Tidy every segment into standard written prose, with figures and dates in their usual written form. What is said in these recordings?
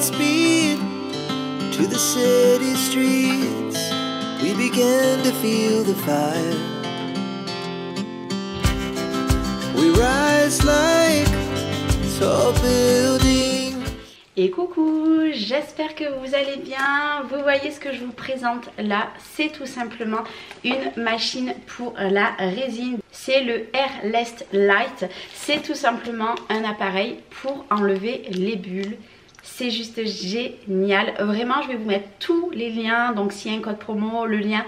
Godspeed to the city streets. We began to feel the fire. We rise like tall buildings. Et coucou, j'espère que vous allez bien. Vous voyez ce que je vous présente là, c'est tout simplement une machine pour la résine. C'est le Airless Light. C'est tout simplement un appareil pour enlever les bulles. C'est juste génial, vraiment je vais vous mettre tous les liens, donc s'il y a un code promo, le lien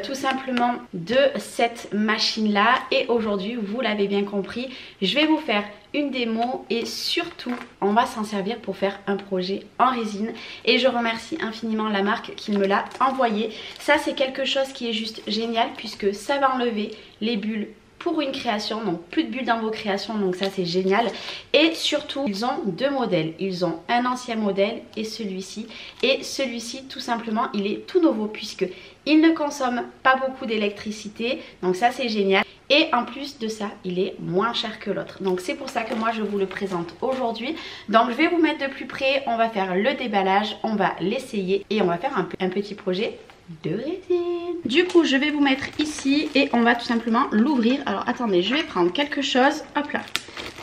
tout simplement de cette machine là. Et aujourd'hui, vous l'avez bien compris, je vais vous faire une démo et surtout on va s'en servir pour faire un projet en résine. Et je remercie infiniment la marque qui me l'a envoyé. Ça c'est quelque chose qui est juste génial puisque ça va enlever les bulles pour une création, donc plus de bulles dans vos créations, donc ça c'est génial. Et surtout ils ont deux modèles, ils ont un ancien modèle et celui-ci. Et celui-ci tout simplement il est tout nouveau puisque il ne consomme pas beaucoup d'électricité, donc ça c'est génial. Et en plus de ça il est moins cher que l'autre, donc c'est pour ça que moi je vous le présente aujourd'hui. Donc je vais vous mettre de plus près, on va faire le déballage, on va l'essayer et on va faire un petit projet de résine. Du coup je vais vous mettre ici et on va tout simplement l'ouvrir. Alors attendez, je vais prendre quelque chose, hop là,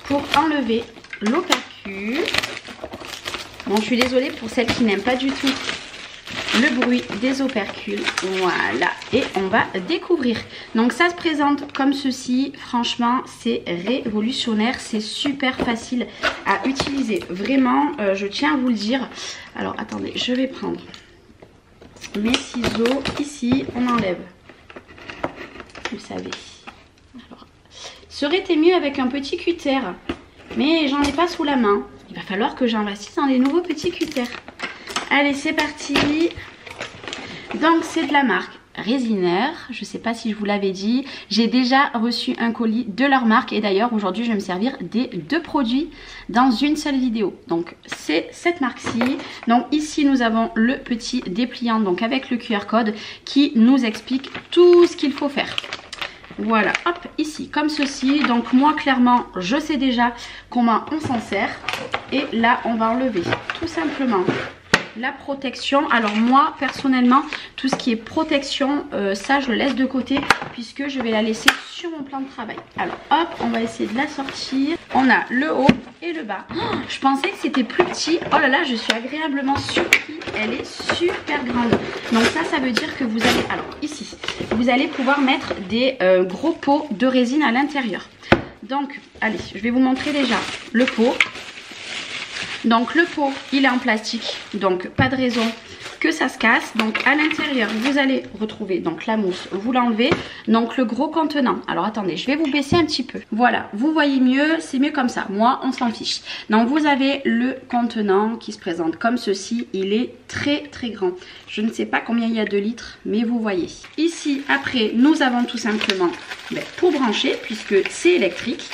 pour enlever l'opercule. Bon, je suis désolée pour celles qui n'aiment pas du tout le bruit des opercules. Voilà, et on va découvrir. Donc ça se présente comme ceci. Franchement c'est révolutionnaire, c'est super facile à utiliser, vraiment je tiens à vous le dire. Alors attendez, je vais prendre mes ciseaux, ici on enlève, vous savez. Alors, ça aurait été mieux avec un petit cutter, mais j'en ai pas sous la main. Il va falloir que j'investisse dans des nouveaux petits cutters. Allez, c'est parti. Donc c'est de la marque Résiner, je sais pas si je vous l'avais dit, j'ai déjà reçu un colis de leur marque et d'ailleurs aujourd'hui je vais me servir des deux produits dans une seule vidéo. Donc c'est cette marque-ci. Donc ici nous avons le petit dépliant donc avec le QR code qui nous explique tout ce qu'il faut faire. Voilà, hop, ici comme ceci. Donc moi clairement je sais déjà comment on s'en sert et là on va enlever tout simplement la protection. Alors moi personnellement tout ce qui est protection ça je le laisse de côté puisque je vais la laisser sur mon plan de travail. Alors hop, on va essayer de la sortir. On a le haut et le bas. Oh, je pensais que c'était plus petit. Oh là là, je suis agréablement surprise. Elle est super grande. Donc ça veut dire que vous allez, alors ici vous allez pouvoir mettre des gros pots de résine à l'intérieur. Donc allez, je vais vous montrer déjà le pot. Donc le pot il est en plastique, donc pas de raison que ça se casse. Donc à l'intérieur vous allez retrouver donc la mousse, vous l'enlevez. Donc le gros contenant, alors attendez je vais vous baisser un petit peu. Voilà, vous voyez mieux, c'est mieux comme ça, moi on s'en fiche. Donc vous avez le contenant qui se présente comme ceci, il est très très grand. Je ne sais pas combien il y a de litres mais vous voyez. Ici après nous avons tout simplement pour brancher puisque c'est électrique.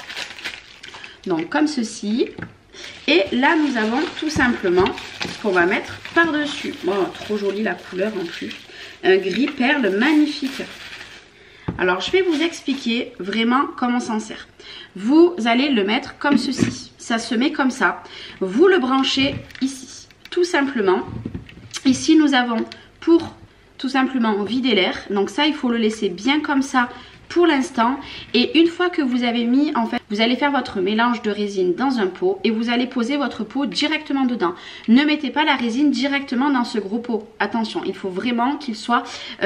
Donc comme ceci. Et là nous avons tout simplement ce qu'on va mettre par dessus. Oh, trop jolie la couleur en plus. Un gris perle magnifique. Alors je vais vous expliquer vraiment comment s'en sert. Vous allez le mettre comme ceci. Ça se met comme ça. Vous le branchez ici. Tout simplement. Ici nous avons pour tout simplement vider l'air. Donc ça il faut le laisser bien comme ça pour l'instant. Et une fois que vous avez mis, en fait, vous allez faire votre mélange de résine dans un pot et vous allez poser votre pot directement dedans. Ne mettez pas la résine directement dans ce gros pot. Attention, il faut vraiment qu'il soit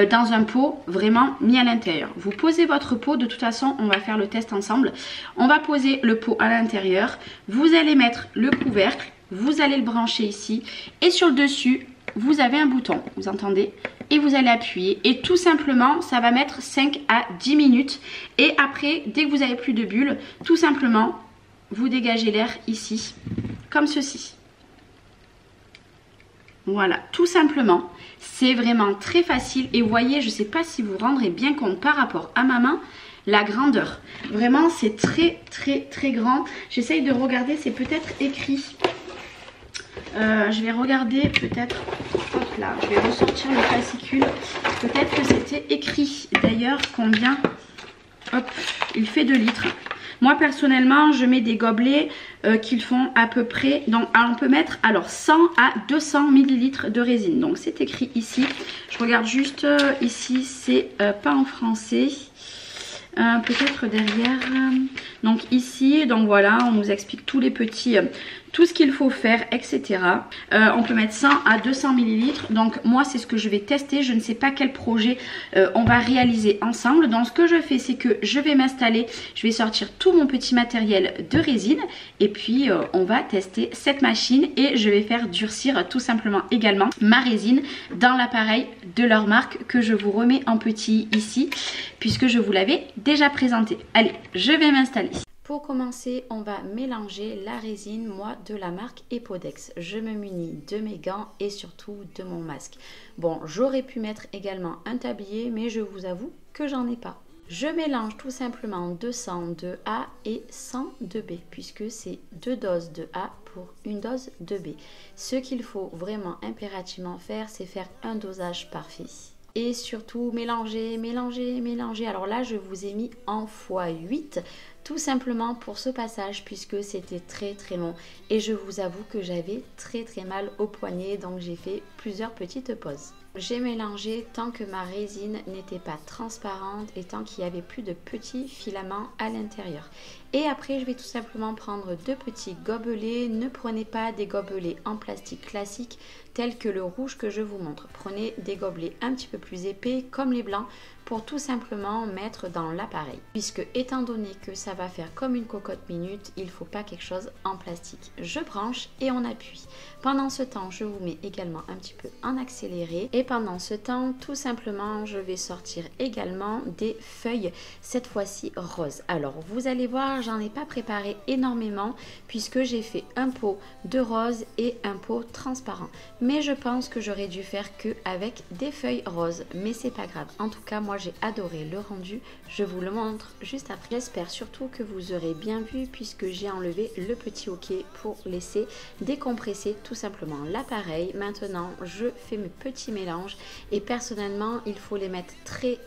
dans un pot vraiment mis à l'intérieur. Vous posez votre pot, de toute façon, on va faire le test ensemble. On va poser le pot à l'intérieur. Vous allez mettre le couvercle, vous allez le brancher ici et sur le dessus, vous avez un bouton, vous entendez? Et vous allez appuyer et tout simplement ça va mettre 5 à 10 minutes et après dès que vous avez plus de bulles tout simplement vous dégagez l'air ici comme ceci. Voilà, tout simplement c'est vraiment très facile et vous voyez, je sais pas si vous vous rendrez bien compte par rapport à ma main la grandeur, vraiment c'est très très très grand. J'essaye de regarder, c'est peut-être écrit. Je vais regarder peut-être, hop là, je vais ressortir le fascicule, peut-être que c'était écrit d'ailleurs combien, hop, il fait 2 litres. Moi personnellement je mets des gobelets qu'ils font à peu près, donc on peut mettre alors 100 à 200 ml de résine. Donc c'est écrit ici, je regarde juste ici, c'est pas en français. Peut-être derrière, donc ici, donc voilà, on nous explique tous les petits, tout ce qu'il faut faire, etc. On peut mettre 100 à 200 ml. Donc moi c'est ce que je vais tester, je ne sais pas quel projet on va réaliser ensemble. Donc ce que je fais, c'est que je vais m'installer, je vais sortir tout mon petit matériel de résine et puis on va tester cette machine et je vais faire durcir tout simplement également ma résine dans l'appareil de leur marque que je vous remets en petit ici puisque je vous l'avais déjà présenté. Allez, je vais m'installer. Pour commencer, on va mélanger la résine, moi, de la marque Epodex. Je me munis de mes gants et surtout de mon masque. Bon, j'aurais pu mettre également un tablier, mais je vous avoue que j'en ai pas. Je mélange tout simplement 200 de A et 100 de B, puisque c'est 2 doses de A pour une dose de B. Ce qu'il faut vraiment impérativement faire, c'est faire un dosage parfait. Et surtout mélanger, mélanger, mélanger. Alors là, je vous ai mis en x8 tout simplement pour ce passage puisque c'était très long. Et je vous avoue que j'avais très mal au poignet, donc j'ai fait plusieurs petites pauses. J'ai mélangé tant que ma résine n'était pas transparente et tant qu'il n'y avait plus de petits filaments à l'intérieur. Et après, je vais tout simplement prendre 2 petits gobelets. Ne prenez pas des gobelets en plastique classique tels que le rouge que je vous montre. Prenez des gobelets un petit peu plus épais comme les blancs pour tout simplement mettre dans l'appareil. Puisque étant donné que ça va faire comme une cocotte minute, il ne faut pas quelque chose en plastique. Je branche et on appuie. Pendant ce temps, je vous mets également un petit peu en accéléré. Et pendant ce temps, tout simplement, je vais sortir également des feuilles, cette fois-ci roses. Alors, vous allez voir, j'en ai pas préparé énormément puisque j'ai fait un pot de rose et un pot transparent. Mais je pense que j'aurais dû faire que avec des feuilles roses. Mais c'est pas grave. En tout cas, moi, j'ai adoré le rendu. Je vous le montre juste après. J'espère surtout que vous aurez bien vu puisque j'ai enlevé le petit hoquet pour laisser décompresser tout simplement l'appareil. Maintenant, je fais mes petits mélanges et personnellement, il faut les mettre très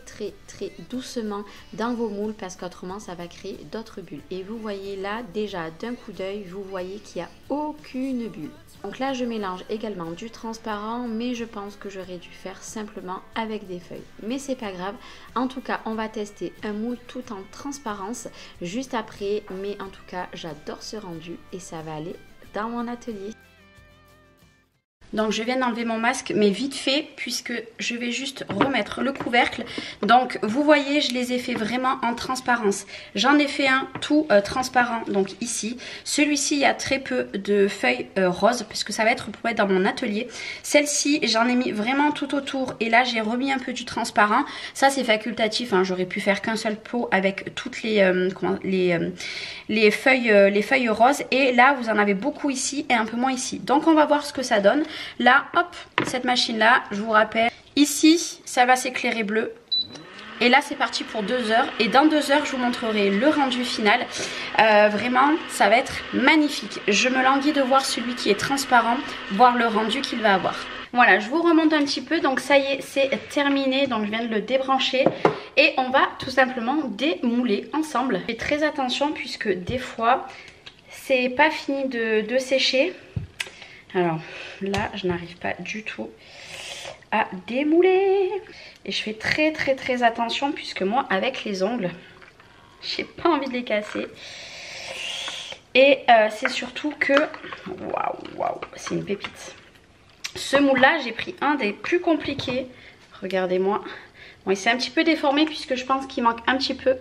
doucement dans vos moules parce qu'autrement, ça va créer d'autres bulles. Et vous voyez là, déjà d'un coup d'œil, vous voyez qu'il n'y a aucune bulle. Donc là, je mélange également du transparent, mais je pense que j'aurais dû faire simplement avec des feuilles. Mais c'est pas grave. En tout cas, on va tester un moule tout en transparence juste après. Mais en tout cas, j'adore ce rendu et ça va aller dans mon atelier. Donc je viens d'enlever mon masque mais vite fait puisque je vais juste remettre le couvercle. Donc vous voyez, je les ai fait vraiment en transparence. J'en ai fait un tout transparent, donc ici. Celui-ci, il y a très peu de feuilles roses puisque ça va être pour mettre dans mon atelier. Celle-ci, j'en ai mis vraiment tout autour et là j'ai remis un peu du transparent. Ça c'est facultatif, hein. J'aurais pu faire qu'un seul pot avec toutes les feuilles roses et là vous en avez beaucoup ici et un peu moins ici. Donc on va voir ce que ça donne. Là, hop, cette machine-là, je vous rappelle, ici, ça va s'éclairer bleu. Et là, c'est parti pour 2 heures. Et dans 2 heures, je vous montrerai le rendu final. Vraiment, ça va être magnifique. Je me languis de voir celui qui est transparent, voir le rendu qu'il va avoir. Voilà, je vous remonte un petit peu. Donc ça y est, c'est terminé. Donc je viens de le débrancher. Et on va tout simplement démouler ensemble. Faites très attention puisque des fois, c'est pas fini de sécher. Alors là, je n'arrive pas du tout à démouler. Et je fais très attention puisque moi, avec les ongles, j'ai pas envie de les casser. Et c'est surtout que, waouh, c'est une pépite. Ce moule-là, j'ai pris un des plus compliqués. Regardez-moi. Bon, il s'est un petit peu déformé puisque je pense qu'il manque un petit peu.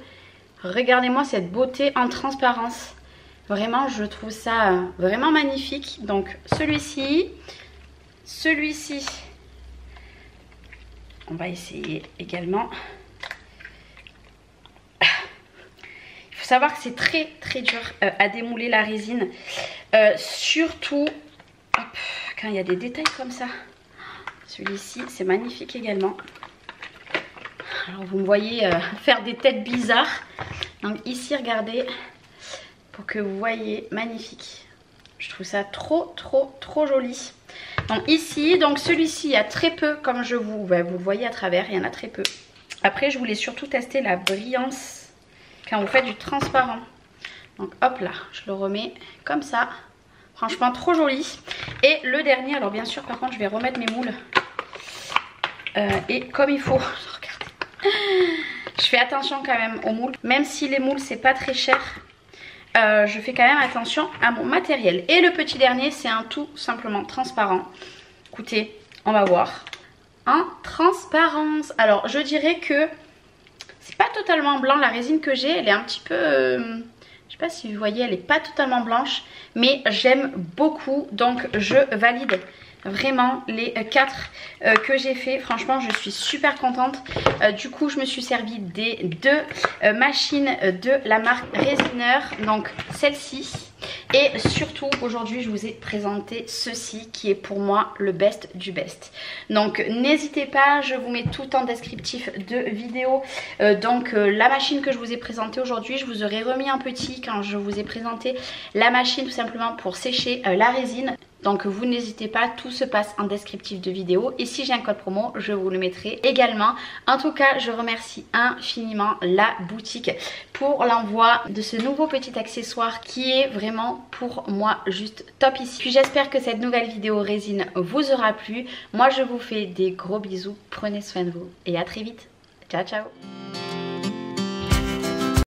Regardez-moi cette beauté en transparence. Vraiment, je trouve ça vraiment magnifique. Donc, celui-ci, on va essayer également. Il faut savoir que c'est très dur à démouler la résine. Surtout, hop, quand il y a des détails comme ça. Celui-ci, c'est magnifique également. Alors, vous me voyez faire des têtes bizarres. Donc, ici, regardez. Pour que vous voyez, magnifique. Je trouve ça trop joli. Donc ici, donc celui-ci, il y a très peu, comme vous le voyez à travers, il y en a très peu. Après, je voulais surtout tester la brillance quand vous faites du transparent. Donc hop là, je le remets comme ça. Franchement trop joli. Et le dernier, alors bien sûr par contre je vais remettre mes moules. Et comme il faut. Regardez. Je fais attention quand même aux moules. Même si les moules c'est pas très cher. Je fais quand même attention à mon matériel. Et le petit dernier c'est un tout simplement transparent. Écoutez, on va voir. En transparence. Alors je dirais que c'est pas totalement blanc. La résine que j'ai elle est un petit peu... je sais pas si vous voyez, elle est pas totalement blanche. Mais j'aime beaucoup. Donc je valide vraiment les 4 que j'ai fait. Franchement je suis super contente. Du coup je me suis servi des 2 machines de la marque Resineur. Donc celle-ci. Et surtout aujourd'hui je vous ai présenté ceci qui est pour moi le best du best. Donc n'hésitez pas, je vous mets tout en descriptif de vidéo. Donc la machine que je vous ai présentée aujourd'hui, je vous aurais remis un petit quand je vous ai présenté la machine tout simplement pour sécher la résine. Donc vous n'hésitez pas, tout se passe en descriptif de vidéo. Et si j'ai un code promo, je vous le mettrai également. En tout cas, je remercie infiniment la boutique pour l'envoi de ce nouveau petit accessoire qui est vraiment pour moi juste top ici. Puis j'espère que cette nouvelle vidéo résine vous aura plu. Moi je vous fais des gros bisous, prenez soin de vous et à très vite. Ciao ciao.